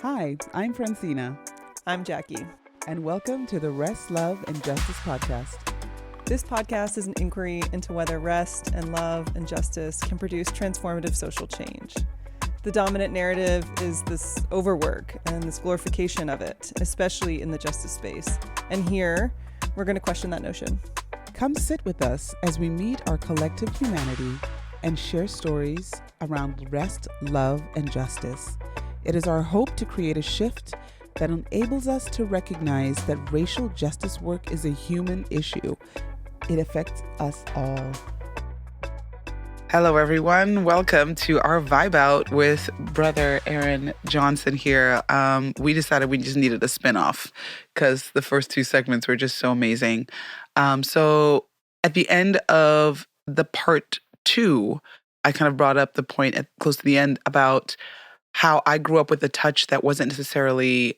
Hi, I'm Francina, I'm Jackie. and welcome to the Rest, Love, and Justice podcast. This podcast is an inquiry into whether rest and love and justice can produce transformative social change. The dominant narrative is this overwork and this glorification of it, especially in the justice space. And here, we're going to question that notion. Come sit with us as we meet our collective humanity and share stories around rest, love, and justice. It is our hope to create a shift that enables us to recognize that racial justice work is a human issue. It affects us all. Hello, everyone. Welcome to our Vibe Out with Brother Aaron Johnson here. We decided we just needed a spinoff because the first two segments were just so amazing. So at the end of the part two, I kind of brought up the point at close to the end about how I grew up with a touch that wasn't necessarily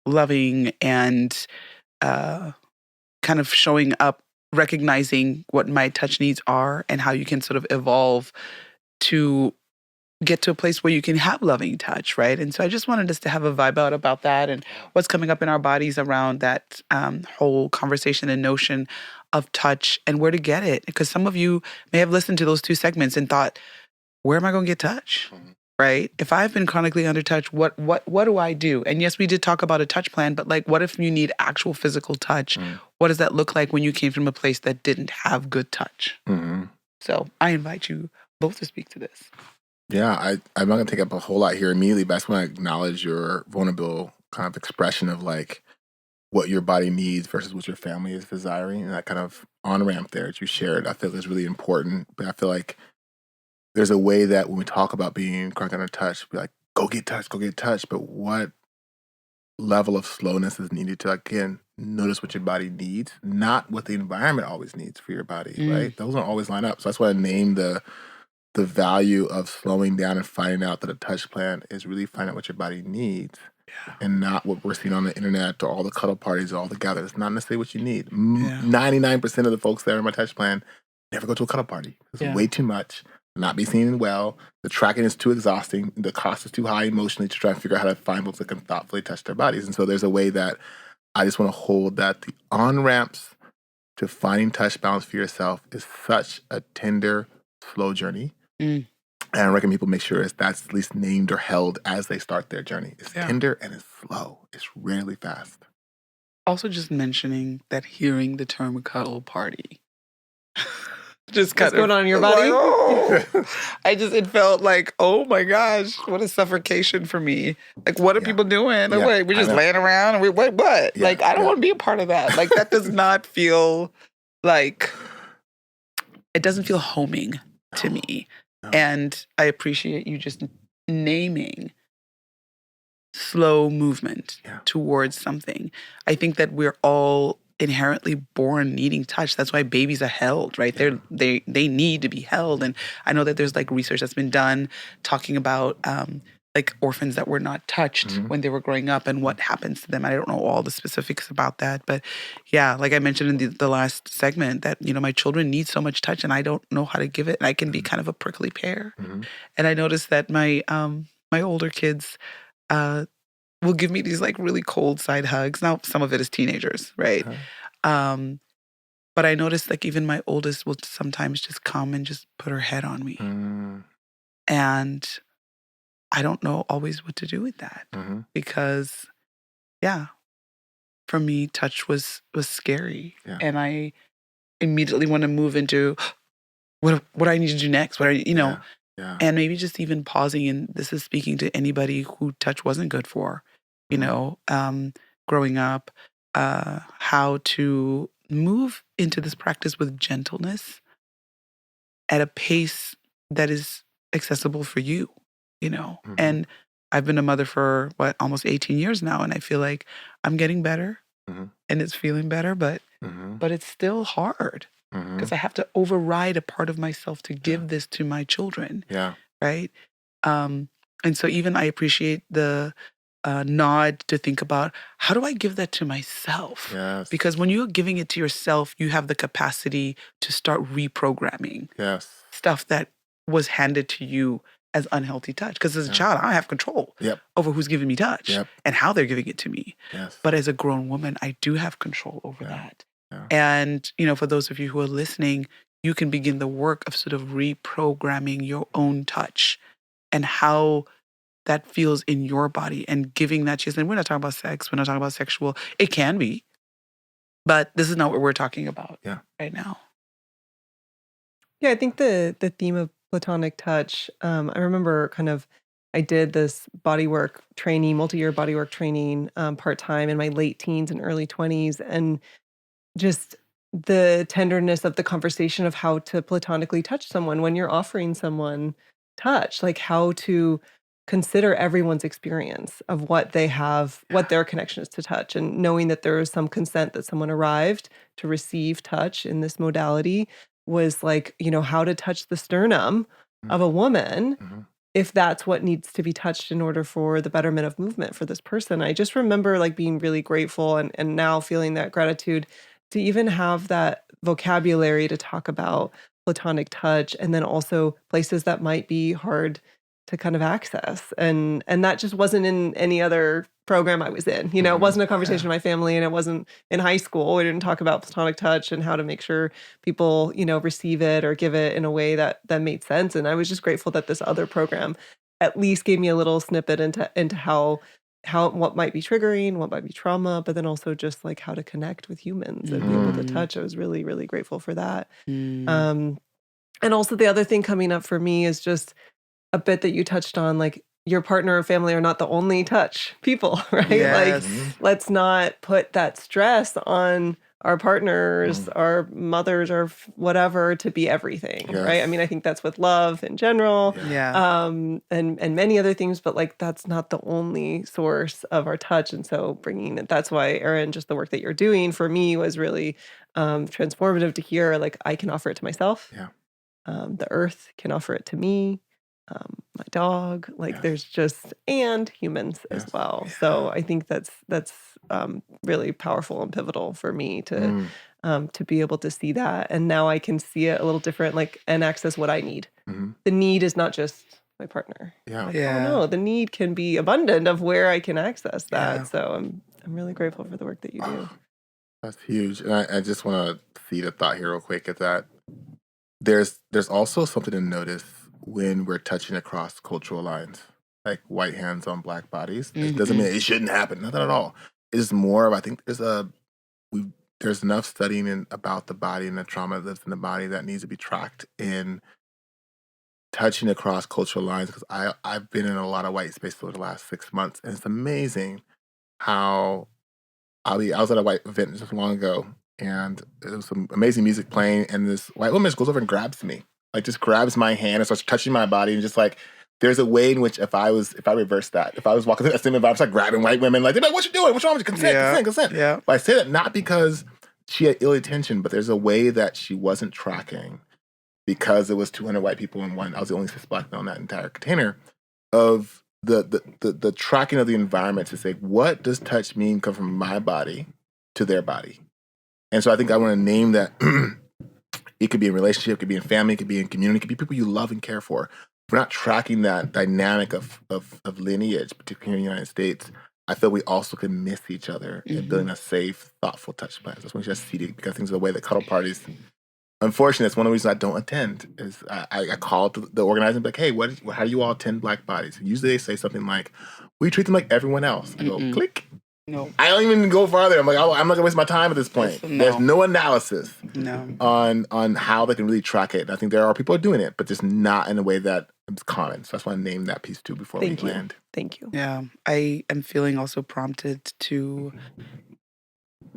loving and kind of showing up, recognizing what my touch needs are and how you can sort of evolve to get to a place where you can have loving touch, right? And so I just wanted us to have a vibe out about that and what's coming up in our bodies around that whole conversation and notion of touch and where to get it. Because some of you may have listened to those two segments and thought, where am I going to get touch? Right? If I've been chronically under touch, what do I do? And yes, we did talk about a touch plan, but like, what if you need actual physical touch? What does that look like when you came from a place that didn't have good touch? So I invite you both to speak to this. Yeah, I'm not going to take up a whole lot here immediately, but I just want to acknowledge your vulnerable kind of expression of like what your body needs versus what your family is desiring. And that kind of on-ramp there that you shared, I feel is really important. But I feel like there's a way that when we talk about being chronic under touch, we're like, go get touch. But what level of slowness is needed to, again, notice what your body needs, not what the environment always needs for your body, right? Those don't always line up. So that's why I named the value of slowing down and finding out that a touch plan is really finding out what your body needs and not what we're seeing on the internet or all the cuddle parties or all the gather. It's not necessarily what you need. 99% of the folks that are in my touch plan never go to a cuddle party. It's way too much. Not be seen well. The tracking is too exhausting. The cost is too high emotionally to try and figure out how to find folks that can thoughtfully touch their bodies. And so there's a way that I just want to hold that the on-ramps to finding touch balance for yourself is such a tender, slow journey. And I recommend people make sure that's at least named or held as they start their journey. It's tender and it's slow. It's rarely fast. Also just mentioning that hearing the term cuddle party. Just what's going on in your body? Like, oh. It felt like, oh my gosh, what a suffocation for me. Like, what are people doing? Like, wait, we're just laying around? And what? Yeah, like, I don't want to be a part of that. Like, that does not feel like, it doesn't feel homing to me. No. And I appreciate you just naming slow movement towards something. I think that we're all inherently born needing touch. That's why babies are held, right? They need to be held. And I know that there's like research that's been done talking about like orphans that were not touched when they were growing up and what happens to them. I don't know all the specifics about that, but yeah, like I mentioned in the last segment that, you know, my children need so much touch and I don't know how to give it. And I can be kind of a prickly pear. And I noticed that my older kids will give me these like really cold side hugs. Now, some of it is teenagers, right? But I noticed like even my oldest will sometimes just come and just put her head on me. And I don't know always what to do with that because, for me, touch was scary. And I immediately want to move into what I need to do next, and maybe just even pausing. And this is speaking to anybody who touch wasn't good for, growing up, how to move into this practice with gentleness at a pace that is accessible for you, And I've been a mother for almost 18 years now, and I feel like I'm getting better and it's feeling better, but it's still hard because I have to override a part of myself to give this to my children. Right. And so even I appreciate the nod to think about how do I give that to myself? Because when you're giving it to yourself, you have the capacity to start reprogramming stuff that was handed to you as unhealthy touch. Because as a Yeah. child, I don't have control Yep. over who's giving me touch Yep. and how they're giving it to me. Yes. But as a grown woman, I do have control over Yeah. that. Yeah. And, for those of you who are listening, you can begin the work of sort of reprogramming your own touch and how that feels in your body and giving that chance. And we're not talking about sex. We're not talking about sexual. It can be, but this is not what we're talking about right now. Yeah, I think the theme of platonic touch, I remember I did this bodywork training, multi-year bodywork training, part-time in my late teens and early 20s. And just the tenderness of the conversation of how to platonically touch someone when you're offering someone touch, like how to consider everyone's experience of what they have, what their connection is to touch, and knowing that there was some consent that someone arrived to receive touch in this modality was like, how to touch the sternum of a woman Mhm. if that's what needs to be touched in order for the betterment of movement for this person. I just remember like being really grateful and now feeling that gratitude to even have that vocabulary to talk about platonic touch, and then also places that might be hard to kind of access. And that just wasn't in any other program I was in. It Mhm. wasn't a conversation in my family, and it wasn't in high school. We didn't talk about platonic touch and how to make sure people, receive it or give it in a way that made sense. And I was just grateful that this other program at least gave me a little snippet into how what might be triggering, what might be trauma, but then also just like how to connect with humans and be able to Mm. touch. I was really, really grateful for that. Mm. And also the other thing coming up for me is just a bit that you touched on, like your partner or family are not the only touch people, right? Yes. Like, let's not put that stress on our partners, our mothers, or whatever to be everything, right? I mean, I think that's with love in general, Yeah. and many other things, but like that's not the only source of our touch. And so that's why, Erin, just the work that you're doing for me was really transformative to hear. Like I can offer it to myself. Yeah. The earth can offer it to me. My dog, like there's just, and humans as well. Yeah. So I think that's really powerful and pivotal for me to be able to see that. And now I can see it a little different, like, and access what I need. Mhm. The need is not just my partner. Yeah. Like, Yeah. oh no, the need can be abundant of where I can access that. Yeah. So I'm really grateful for the work that you do. That's huge. And I just want to feed a thought here real quick is that there's also something to notice when we're touching across cultural lines, like white hands on black bodies. It doesn't mean it shouldn't happen. Not that at all. It's more of, I think there's enough studying about the body and the trauma that's in the body that needs to be tracked in touching across cultural lines, because I've been in a lot of white space for the last 6 months, and it's amazing how I was at a white event just long ago, and there was some amazing music playing, and this white woman just goes over and grabs me, like just grabs my hand and starts touching my body, and just like there's a way in which if I reversed that, if I was walking through that same environment, I was like grabbing white women, like they're like, "What you doing? What's wrong with you? Consent." Yeah. But I say that not because she had ill intention, but there's a way that she wasn't tracking, because it was 200 white people and I was the only cis black male in that entire container, of the tracking of the environment to say, what does touch mean come from my body to their body? And so I think I want to name that. It could be in relationship, it could be in family, it could be in community, it could be people you love and care for. If we're not tracking that dynamic of lineage, particularly in the United States, I feel we also can miss each other in building a safe, thoughtful touch plans. That's when you just see it, because things are the way that cuddle parties. Unfortunately, it's one of the reasons I don't attend. Is I call the organizer and be like, "Hey, how do you all attend black bodies?" And usually they say something like, "We treat them like everyone else." I go, click. No. I don't even go farther. I'm like, I'm not gonna waste my time at this point. There's no analysis on how they can really track it. And I think there are people doing it, but just not in a way that is common. So that's why I named that piece too before we land. Thank you. Yeah, I am feeling also prompted to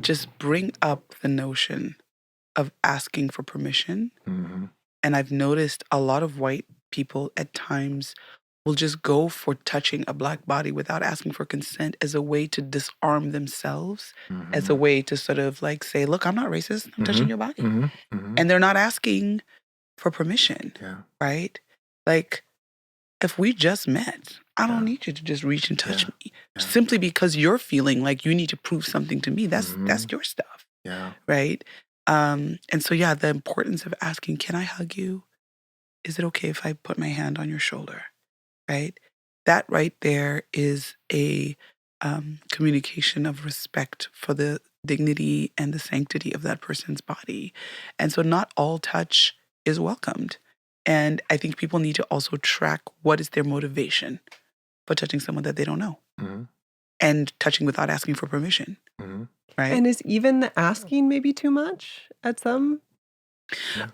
just bring up the notion of asking for permission. And I've noticed a lot of white people at times will just go for touching a black body without asking for consent as a way to disarm themselves, as a way to sort of like say, look, I'm not racist, I'm touching your body. And they're not asking for permission, right? Like, if we just met, I don't need you to just reach and touch me simply because you're feeling like you need to prove something to me. That's your stuff, right? And so, the importance of asking, can I hug you? Is it okay if I put my hand on your shoulder? right? That right there is a communication of respect for the dignity and the sanctity of that person's body. And so not all touch is welcomed. And I think people need to also track what is their motivation for touching someone that they don't know and touching without asking for permission, right? And is even the asking maybe too much at some?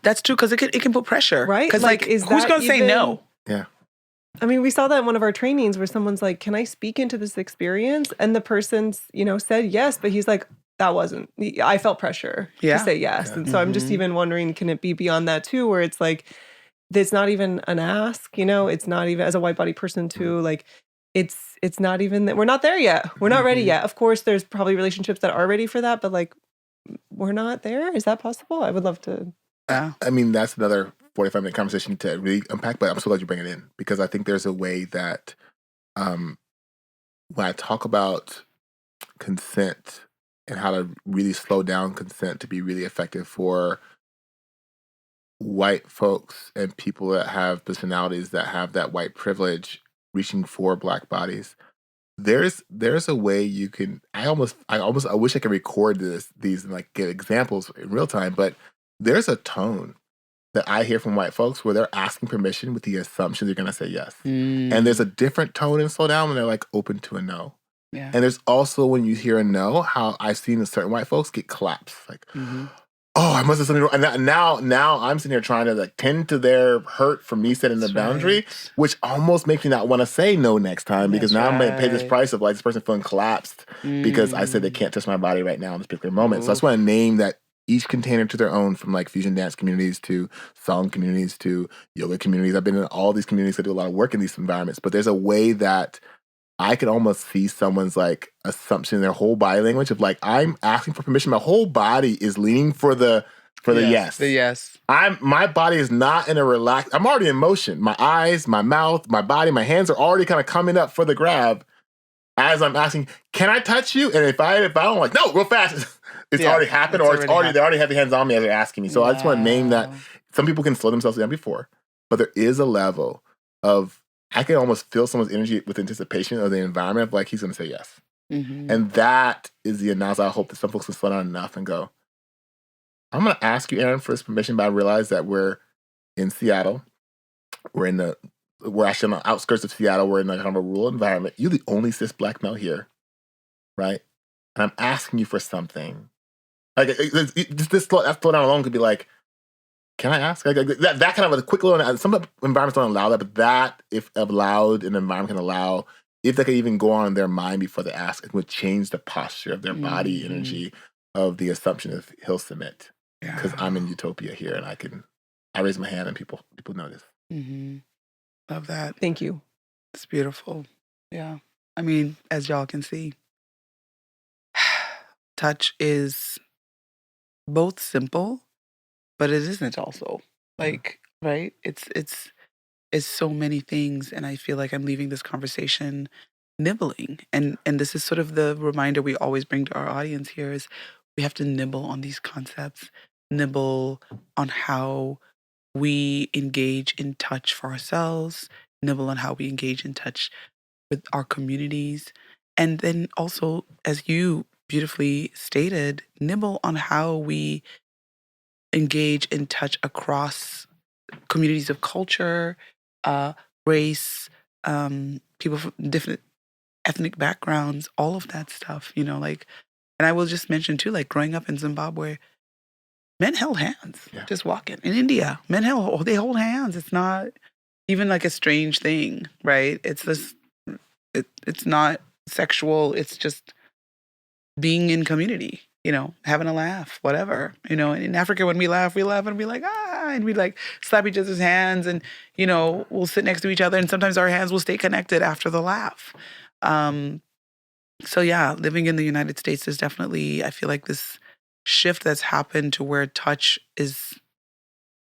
That's true, because it can put pressure. Right? Because Like, like, is who's that going to say even- no? Yeah. I mean, we saw that in one of our trainings where someone's like, can I speak into this experience? And the person's, said yes, but he's like, that wasn't, I felt pressure to say yes. Yeah. And so I'm just even wondering, can it be beyond that too, where it's like, it's not even an ask, it's not even, as a white body person too, like, it's not even that we're not there yet. We're not ready yet. Of course, there's probably relationships that are ready for that, but like, we're not there. Is that possible? I would love to. Yeah. I mean, that's another 45-minute conversation to really unpack, but I'm so glad you bring it in, because I think there's a way that when I talk about consent and how to really slow down consent to be really effective for white folks and people that have personalities that have that white privilege reaching for Black bodies, there's a way you can. I wish I could record these and like get examples in real time, but there's a tone that I hear from white folks where they're asking permission with the assumption they're going to say yes. And there's a different tone in slow down when they're like open to a no. Yeah. And there's also, when you hear a no, how I've seen certain white folks get collapsed. Like, oh, I must have something wrong. And now I'm sitting here trying to like tend to their hurt from me setting the boundary, which almost makes me not want to say no next time, because now I'm going to pay this price of like this person feeling collapsed because I said they can't touch my body right now in this particular moment. So I just want to name that each container to their own, from like fusion dance communities to song communities to yoga communities. I've been in all these communities that do a lot of work in these environments, but there's a way that I can almost see someone's like assumption in their whole body language of like, I'm asking for permission. My whole body is leaning for the yes. The yes. My body is not in a relaxed, I'm already in motion. My eyes, my mouth, my body, my hands are already kind of coming up for the grab as I'm asking, can I touch you? And if I don't, like, no, real fast. It's already happened, or they already have their hands on me as they're asking me. So I just want to name that. Some people can slow themselves down before, but there is a level of, I can almost feel someone's energy with anticipation of the environment of like, he's going to say yes. And that is the announcement. I hope that some folks can slow down enough and go, I'm going to ask you, Aaron, for this permission, but I realize that we're in Seattle. We're actually on the outskirts of Seattle. We're in a kind of a rural environment. You're the only cis Black male here, right? And I'm asking you for something. Like, that slow down alone could be like, can I ask? Like, that kind of a quick little, some environments don't allow that, but that, if allowed, an environment can allow, if they could even go on in their mind before they ask, it would change the posture of their body energy of the assumption of he'll submit. Because I'm in utopia here, and I raise my hand and people notice. Love that. Thank you. It's beautiful. Yeah. I mean, as y'all can see, touch is both simple, but it isn't also. Like, right? It's so many things, and I feel like I'm leaving this conversation nibbling. And this is sort of the reminder we always bring to our audience here is we have to nibble on these concepts, nibble on how we engage in touch for ourselves, nibble on how we engage in touch with our communities, and then also, as you beautifully stated, nibble on how we engage in touch across communities of culture, race, people from different ethnic backgrounds, all of that stuff, like, and I will just mention too, like growing up in Zimbabwe, men held hands, just walking. In India, men they hold hands. It's not even like a strange thing, right? It's this, it's not sexual. It's just being in community, having a laugh, whatever. In Africa, when we laugh and be like, and we like slap each other's hands, and, we'll sit next to each other, and sometimes our hands will stay connected after the laugh. So yeah, living in the United States is definitely, I feel like this shift that's happened to where touch is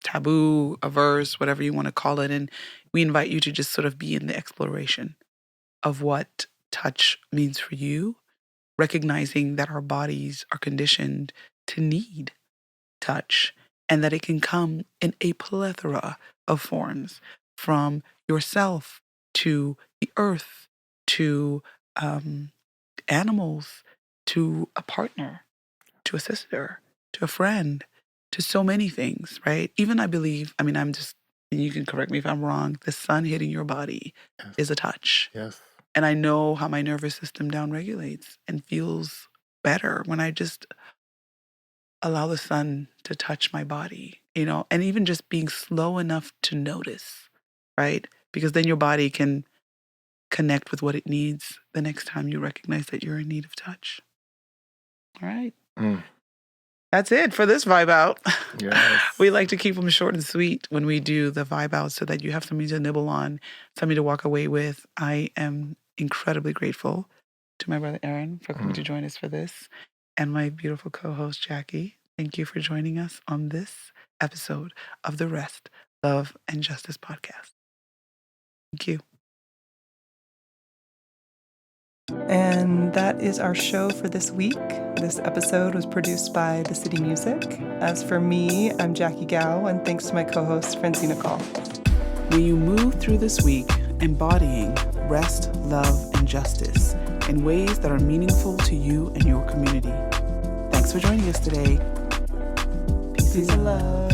taboo, averse, whatever you want to call it. And we invite you to just sort of be in the exploration of what touch means for you, recognizing that our bodies are conditioned to need touch and that it can come in a plethora of forms, from yourself to the earth, to animals, to a partner, to a sister, to a friend, to so many things, right? Even I believe, I mean, and you can correct me if I'm wrong, the sun hitting your body is a touch. Yes. And I know how my nervous system downregulates and feels better when I just allow the sun to touch my body, and even just being slow enough to notice, right? Because then your body can connect with what it needs the next time you recognize that you're in need of touch. All right. That's it for this Vibe Out. Yes. We like to keep them short and sweet when we do the Vibe Out so that you have something to nibble on, something to walk away with. I am incredibly grateful to my brother Aaron for coming to join us for this, and my beautiful co-host Jackie. Thank you for joining us on this episode of the Rest, Love, and Justice podcast. Thank you. And that is our show for this week. This episode was produced by The City Music. As for me, I'm Jackie Gao, and thanks to my co-host, Francina Call. May you move through this week embodying rest, love, and justice in ways that are meaningful to you and your community. Thanks for joining us today. Peace and love.